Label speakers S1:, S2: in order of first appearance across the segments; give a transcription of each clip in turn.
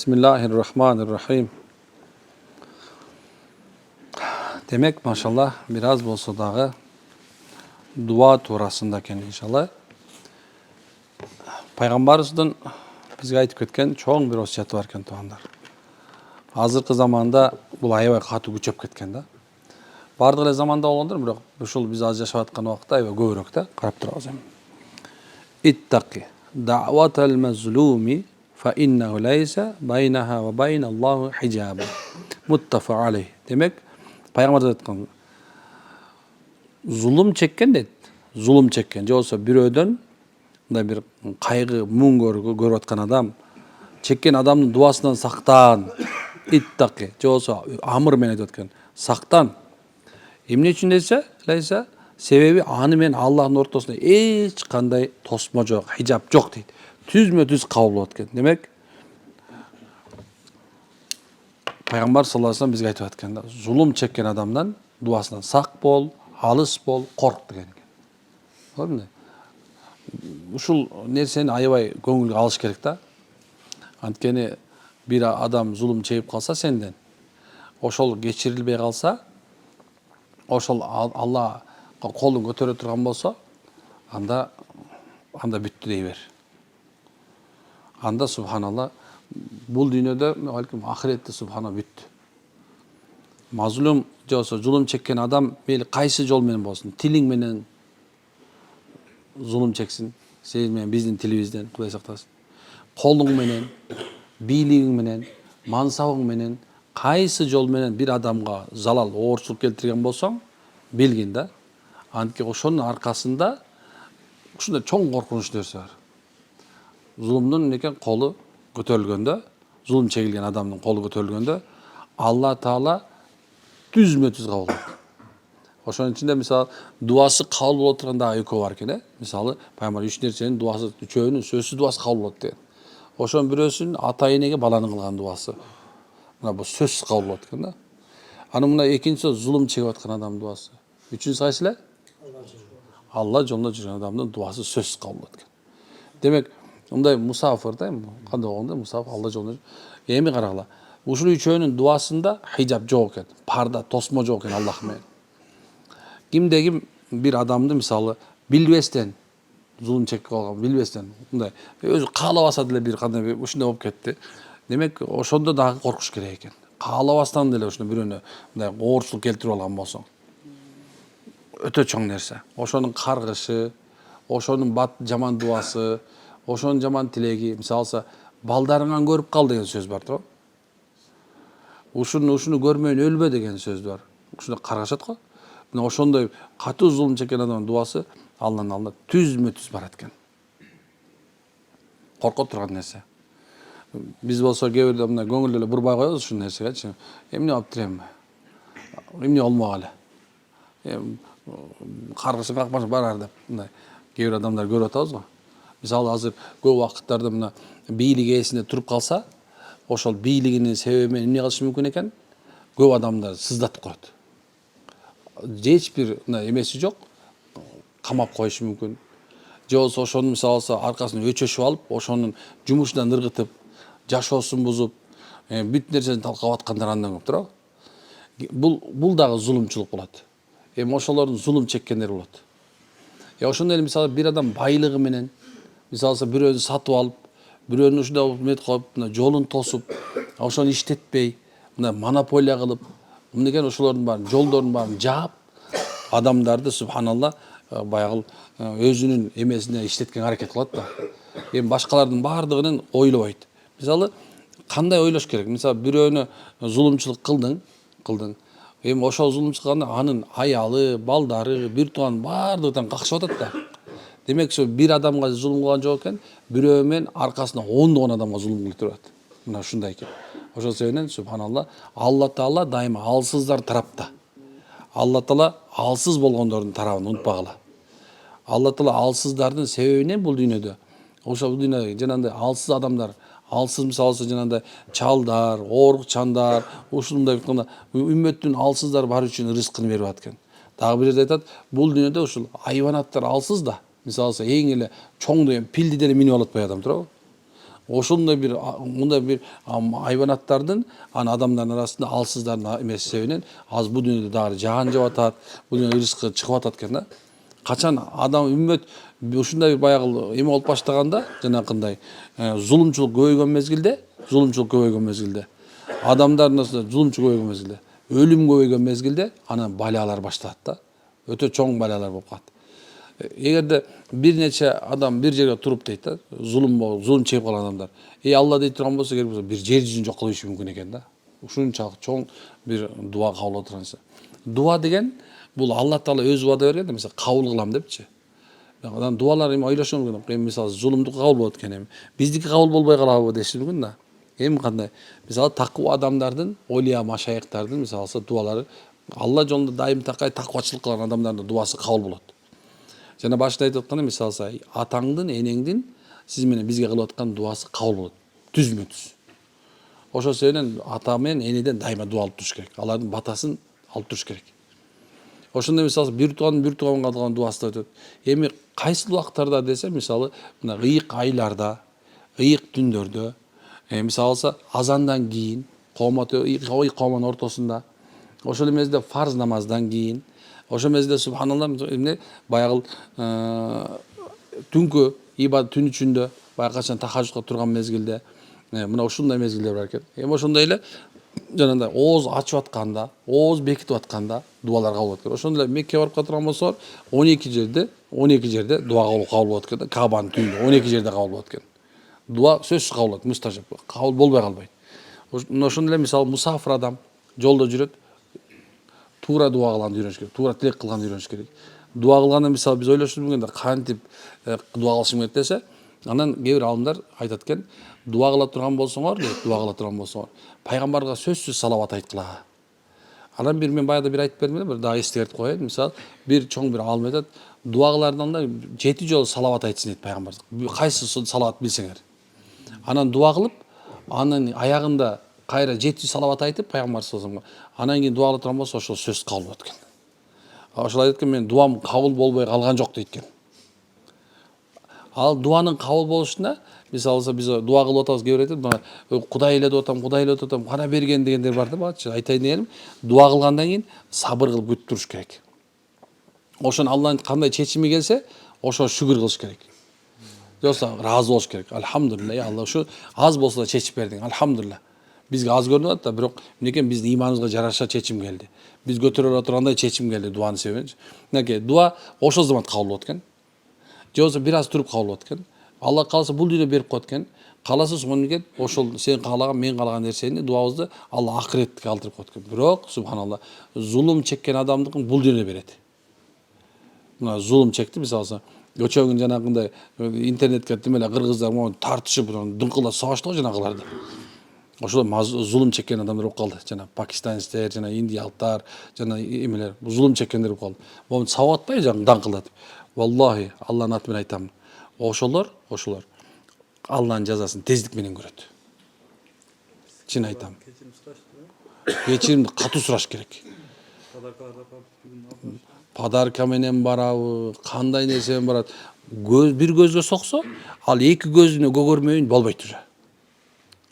S1: Bismillahirrahmanirrahim. Demek maşallah biraz bolsa dağı dua tuurasында eкен inşallah. Пайгамбарыбыздын бизге айтып кеткен чоң бир осуяты бар экен туугандар. Азыркы заманда бул аябай катуу күчөп кеткен да. Бардык эле заманда болгондор, бирок ушул биз азыр жашап аткан убакта аябай көбүрөөк да карап турабыз эми. Иттaqi da'watal mazlumi fa innahu laysa baynaha wa baynallahu hijab. Muttafaq aleyh. Demek Peygamber aytkan zulüm çekken deydi. Zulüm çekken. Je bolsa bирөөдөн мындай bir кайгы, муң көрүп аткан адам, чеккен адамдын дуасынан сактан. Иттaqi. Je bolsa амыр менен айтып аткан. Сактан. Эмне үчүн десе, лайса себеби аны менен Аллахтын ортосунда эч кандай тосмо жок, хижап жок дейт. Түзмө-түз кабыл болот экен. Демек Пайгамбар саллаллаху алейхи вассалам бизге айтып аткан да, зулум чеккен адамдан дуасынан сак бол, алыс бол, корк деген экен. Көрдүңбү? Ушул нерсени аябай көңүлгө алыш керек да. Анткени бир адам зулум чегип калса сенден, ошол кечирилбей калса, ошол Алла колун көтөрө турган болсо, анда бүттү дей бер. Анда субханалла, бул дүйнөдө балким ахиретте субхана бүттү. Мазлум же болсо зулум чеккен адам мейли кайсы жол менен болсун, тилиң менен зулум чексин, сен менен биздин тилибизден, Кудай сактасын. Колуң менен, бийлигиң менен, мансабың менен, кайсы жол менен бир адамга залал, оорчулук келтирген болсоң, билгин да. Анткени ошонун аркасында ушундай чоң коркунуч нерсе бар. Зулумдун некен колу көтөрүлгөндө, зулум чегилген адамдын колу көтөрүлгөндө, Алла Таала түзмө-түз кабыл кылат. Ошонун ичинде мисалы дуасы кабыл боло турганда экөө бар экен, Мисалы Пайгамбар үч нерсенин дуасы, үчөөнүн сөзсүз дуасы кабыл болот деген. Ошонун бирөөсүнүн ата энеге баланын кылган дуасы. Мына бул сөзсүз кабыл болот экен да. Анын мына экинчиси зулум чегип аткан адамдын дуасы. Үчүнчүсү кайсы эле? Алла жолунда жүргөн адамдын дуасы сөзсүз кабыл болот экен. Демек, мындай мусафир да, кандай болгондо мусафир Алла жолунда. Эми карагыла. Ушул үчөөнүн дуасында хижап жок экен, парда, тосмо жок экен Аллах менен. Кимде ким бир адамды мисалы билбестен зулум чекип калган, билбестен мындай өзү каалабаса деле бир кандай ушундай болуп кетти. Демек, ошондо дагы коркуш керек экен. Каалабастан деле ушуну бирөөнө мындай оорчулук келтирип алган болсоң, өтө чоң нерсе. Ошонун каргышы, ошонун жаман дуасы, ошонун жаман тилеги, мисалса, балдарыңан көрүп кал деген сөз бар туурабы? Ушуну көрмөйүн өлбө деген сөз бар. Ушуну каргашат го. Мына ошондой катуу зулум чеккен адамдын дуасы Алланын алдында түзмө-түз барат экен. Корко турган нерсе. Биз болсо кээ бирде мына көңүлдө эле бурбай коебуз ушул нерсегечи. Эмне болуп тирем? Эмне болмок эле? Каргышы какмашы барар деп мындай кээ бир адамдар көрүп атабыз го. Мисалы азыр көп убакыттарда мына бийлик ээсинде туруп калса, ошол бийлигинин себеби менен эмне кылышы мүмкүн экен? Көп адамдар сыздатып коет. Эч бир мындай эмеси жок, камап коюшу мүмкүн. Же болсо ошонун мисалы аркасынан өчөшүп алып, ошонун жумушунан ыргытып, жашоосун бузуп, бүт нерсени талкалап аткандар андан көп туурабы? Бул дагы зулумчулук болот. Эми ошолордун зулум чеккендери болот. Ошондой эле мисалы бир адам байлыгы менен, мисалы бирөөнү сатып алып, бирөөнүн ушундай метип коюп, жолун тосуп, ошону иштетпей, монополия кылып, эмнеге ошолордун баарын, жолдордун баарын жаап, адамдарды субханалла баягы өзүнүн эмесине иштеткен аракет кылат да. Эми башкалардын баардыгынын ойлобойт. Мисалы кандай ойлош керек? Мисалы бирөөнү зулумчулук кылдың. Эми ошол зулумчулук кылганда анын аялы, балдары, бир тууган баардыгынан какшап атат да. Демек, бир адамга зулум кылган жок экен, бирөө менен аркасынан ондогон адамга зулум кылып турат. Мына ушундай экен. Ошол себептен субханалла, Алла Таала дайыма алсыздар тарапта. Алла Таала алсыз болгондордун тарабын унутпагыла. Алла Таала алсыздардын себебинен бул дүйнөдө, ошол дүйнөдө жанагындай алсыз адамдар, алсыз мисалы жанагындай чалдар, оорукчандар, ушундай айтканда үммөттүн алсыздар бар үчүн рызкын берип аткан. Дагы бир жерде айтат, бул дүйнөдө ушул айванаттар алсыз да. Мисалы эң эле чоң деген пилди деле минип алат бай адам туурабы? Ошондой бир мындай бир айбанаттардын адамдардын арасында алсыздардын эмеси себебинен азыр бул дүйнөдө дагы жаан жаап атат, бул дүйнө рызкы чыгып атат экен да. Качан адам үммөт ушундай бир баягы эме болуп баштаганда, жанакындай зулумчулук көбөйгөн мезгилде, адамдардын арасында зулумчулук көбөйгөн мезгилде, өлүм көбөйгөн мезгилде анан балалар башталат да. Өтө чоң балалар болуп калат. Эгерде бир нече адам бир жерге туруп дейт да, зулум чегип калган адамдар. Алла дей турган болсо, керек болсо бир жер жүзүн жок кылышы мүмкүн экен да. Ушунчалык чоң бир дуа кабыл болуп турган. Дуа деген бул Алла Таала өзү убада берген да, мисалы кабыл кылам депчи. Адам дуалар эми ойлошо мүмкүн, мисалы зулумдук кабыл болот экен, эми биздики кабыл болбой калабы деши мүмкүн да. Эми кандай? Мисалы таква адамдардын, олия машаяктардын мисалы дуалары Алла жолунда дайым таквачылык кылган адамдардын дуасы кабыл болот. Жана башта айтып атканда мисалы атаңдын, энеңдин сиз менен бизге кылып аткан дуасы кабыл болот. Түзмө түз. Ошол себептен ата менен энеден дайыма дуа алып туруш керек. Алардын батасын алып туруш керек. Ошондой мисалы бир туганга кылган дуасы да өтөт. Эми кайсыл убактарда десе, мисалы мына ыйык айларда, ыйык түндөрдө, мисалы азандан кийин, коомдун ортосунда, ошол мезгилде фарз намаздан кийин, ошол мезгилде субханалла эмне баягы түнкү ибадат түн ичинде баягы качан тахажжудка турган мезгилде, мына ушундай мезгилдер бар экен. Эми ошондой эле жанагындай ооз ачып атканда, ооз бекитип атканда дуалар кабыл болот экен. Ошондой эле Мекке барып турган болсоор 12 жерде дуа кабыл болот экен. Кабанын түбүндө 12 жерде кабыл болот экен. Дуа сөзсүз кабыл болот, мустажаб, кабыл болбой калбайт. Ошондой эле мисалы мусафир адам жолдо жүрөт, туура дуа кылганды үйрөнүш керек, туура тилек кылганды үйрөнүш керек. Дуа кылганда мисалы биз ойлошубуз мүмкүн да, кантип дуа кылышым керек десе, анан кээ бир алымдар айтат экен, дуа кыла турган болсоңор, пайгамбарга сөзсүз салават айткыла. Анан мен баягыда бир айтып бердим, бир дагы эстертип коеюн. Мисалы, бир чоң бир алым айтат, дуа кылардан 7 жолу салават айтсын дейт пайгамбар. Кайсы салават билсеңер. Анан дуа кылып, анын аягында кайра 7 салават айтып пайгамбар саллаллаху алейхи ва саллям, анан кийин дуа кыла турган болсо ошол сөз кабыл болот экен. Ошол айтат экен, мен дуам кабыл болбой калган жок дейт экен. Ал дуанын кабыл болушуна мисалы биз дуа кылып атабыз, кээ бир айтат, Кудай эле атам, кана берген дегендер бар да, бачы. Айтайын дегеним, дуа кылгандан кийин сабыр кылып күтүп туруш керек. Ошон Алланын кандай чечими келсе, ошо шүгүр кылыш керек. Жокса ыраазы болуш керек. Алхамдулилла, Алла ушу аз болсо да чечип бердиң. Алхамдулилла. Бизге аз көрүнүп атат да, бирок мынекей биздин ыйманыбызга жараша чечим келди. Биз көтөрө тургандай чечим келди дуанын себебинен. Мынакей дуа ошол замат кабыл болот экен. Жокса бир аз туруп кабыл болот экен. Алла кааласа бул дүйнө берип коет экен. Кааласа сонун ошол сен каалаган, мен каалаган нерсени дуабызды Алла акыретке калтырып коет экен. Бирок субханалла, зулум чеккен адамдыкын бул дүйнө берет. Мына зулум чекти мисалы, көчөгүн жанагындай интернетке тимеле кыргыздар тартышып, дыңкылдап сабаштыгы жанагыларды. Ошол зулум чеккен адамдар болуп калды. Жана пакистанецтер, жана индиялыктар, жана эмелер, зулум чеккендер болуп калды. Могу сабап атпайбы жаңы даңкылдатып. Валлахи, Алланын аты менен айтам. Ошолор Алланын жазасын тездик менен көрөт. Чын айтам. Кечиримди катуу сураш керек. Подарка менен барабы, кандай нерсе менен барат. Бир көзгө соксо, ал эки көзүнө көгөрмөйүн болбойт уже.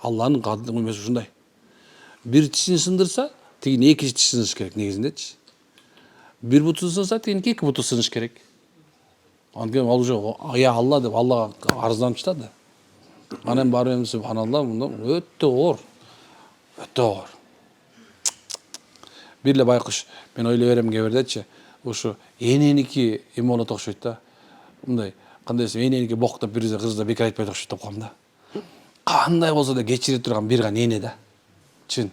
S1: Алланын кадыры эмес ушундай. Бир тишин сындырса, тигин эки тиш сыныш керек негизиндечи. Бир бутун сынса, тигин эки буту сыныш керек. Анткени ал уже Алла деп Аллага арызданып чыгат. Анан баары субханалла, өтө оор. Өтө оор. Бир эле байкуш мен ойлой берем кээ бирдечи, ушу эненики эме болот окшойт да. Мындай, кандай десем, эненики боктоп бир кызда бекер айтпайт окшойт деп коем да. Кандай болсо да кечире турган бир гана эне да. Чын.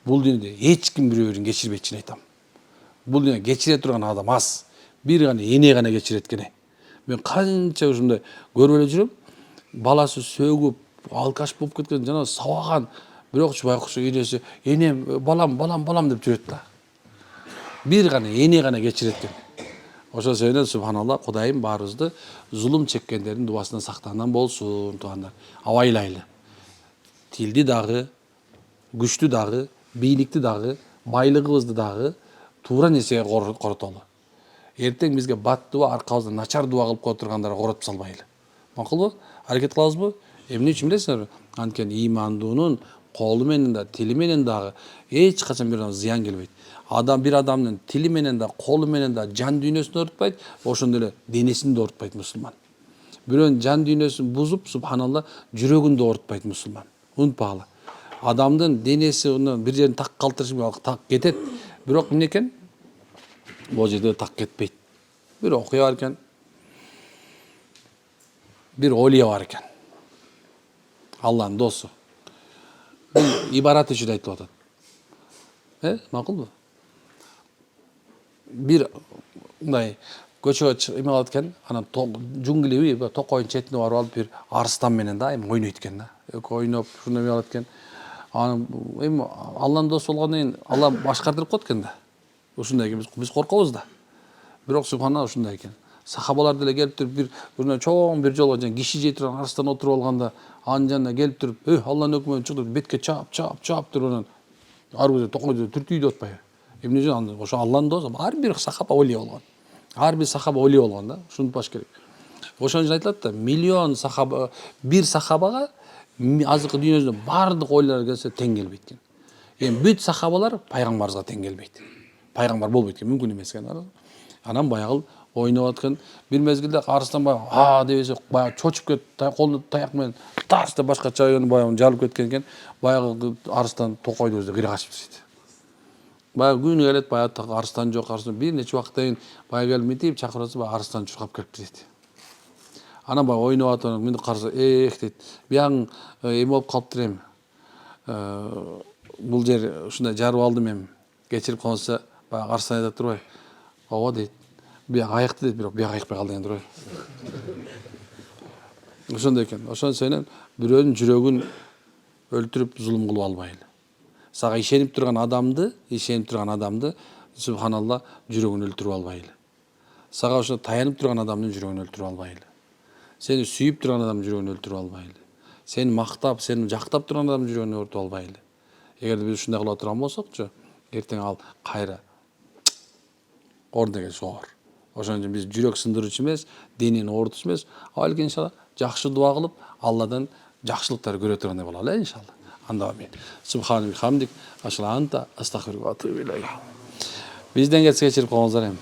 S1: Бул дүйнөдө эч ким бирөө-бирин кечирбейт, чын айтам. Бул дүйнөдө кечире турган адам аз. Бир гана эне гана кечирет экен. Мен канча ушундай көрүп эле жүрөм. Баласы сөгүп, алкаш болуп кеткен, жана сабаган, бирокчу байкуш энеси, энем, балам деп жүрөт да. Бир гана эне гана кечирет экен. Ошол себептен субханалла, Кудайым баарыбызды зулум чеккендердин дуасынан сактаган болсун, туугандар. Абайлайлы. Тилди дагы, күчтү дагы, бийликти дагы, байлыгыбызды дагы туура нерсеге коротолу. Эртең бизге бат дуа, аркабыздан начар дуа кылып кое тургандарга коротуп салбайлы. Макулбу? Аракет кылабызбы? Эмне үчүн билесиңерби? Анткени ыймандуунун колу менен да, тили менен дагы эч качан бир зыян келбейт. Bir адамдын тили менен да, колу менен да жан дүйнөсүн оорутпайт, ошондой эле денесин да оорутпайт мусулман. Бирөөнүн жан дүйнөсүн бузуп, субханалла, жүрөгүн да оорутпайт мусулман. Унутпагыла. Адамдын денеси бир жерин так калтырышы так кетет. Бирок эмне экен? Бул жерде так кетпейт. Bir окуя бар экен. Bir олия бар экен. Алланын досу. Бул ибарат үчүн айтылып атат. Макулбу? Bir мындай көчөгө эме кылат экен, анан жуңгилеби, токойдун четине барып алып бир арстан менен да эми ойнойт экен да. Ойноп, ушундай эме кылат экен. Анан эми Алланын досу болгондон кийин Алла башкартырып коет экен да. Ушундай экен, биз коркобуз да. Бирок субханалла ушундай экен. Сахабалар деле келип туруп бир чоң бир жолго киши жей турган арстан отуруп алганда, анын жанына келип туруп, Алланын өкмөтүнө чыгып бетке чаап туруп анан ар бир токойду түртүү деп атпайбы? Эмне үчүн ошо Алланын досу, ар бир сахаба олия болгон. Ар бир сахаба олия болгон да. Ушуну унутпаш керек. Ошон үчүн айтылат да, миллион сахаба, бир сахабага азыркы дүйнөдө бардык олиялар келсе тең келбейт экен. Эми бүт сахабалар пайгамбарыбызга тең келбейт. Пайгамбар болбойт экен, мүмкүн эмес экен. Анан баягы ойноп аткан бир мезгилде арыстан баягы дебесе баягы чочуп кетип, колуна таяк менен тас деп башка чайганы баягы жалып кеткен экен. Баягы арыстан токойду өзү кыйра качып жүрөт. Баягы күнү келет, баягы арыстан жок, арыстан бир нече убакыттан кийин баягы келип митип чакырса, баягы арыстан чуркап келип дейт. Анан баягы ойноп атып, мени караса, дейт. Биягың эме болуп калыптыр эми. Бул жер ушундай жарып алдым эми. Кечирип коңузса, баягы арыстан айтат турбайбы? Ооба дейт. Бияк айыкты дейт, бирок бияк айыкпай калды экен турбайбы? Ошондой экен. Ошон сенен бирөөнүн жүрөгүн өлтүрүп зулум кылып албайлы. Сага ишенип турган адамды субханалла жүрөгүн өлтүрүп албайлы. Сага ошо таянып турган адамдын жүрөгүн өлтүрүп албайлы. Сени сүйүп турган адамдын жүрөгүн өлтүрүп албайлы. Сени мактап, сени жактап турган адамдын жүрөгүн өлтүрүп албайлы. Эгерде биз ушундай кыла турган болсокчу, эртең ал кайра ордуна келиши оор. Ошон үчүн биз жүрөк сындыруучу эмес, денени оорутуучу эмес, алки иншалла жакшы дуа кылып, Алладан жакшылыктар көрө тургандай болалы иншалла. Анда амин. Субханак хамдик, ашла анта, астагфирука ва атубу илейк. Бизден кетсе кечирип коңуздар эми.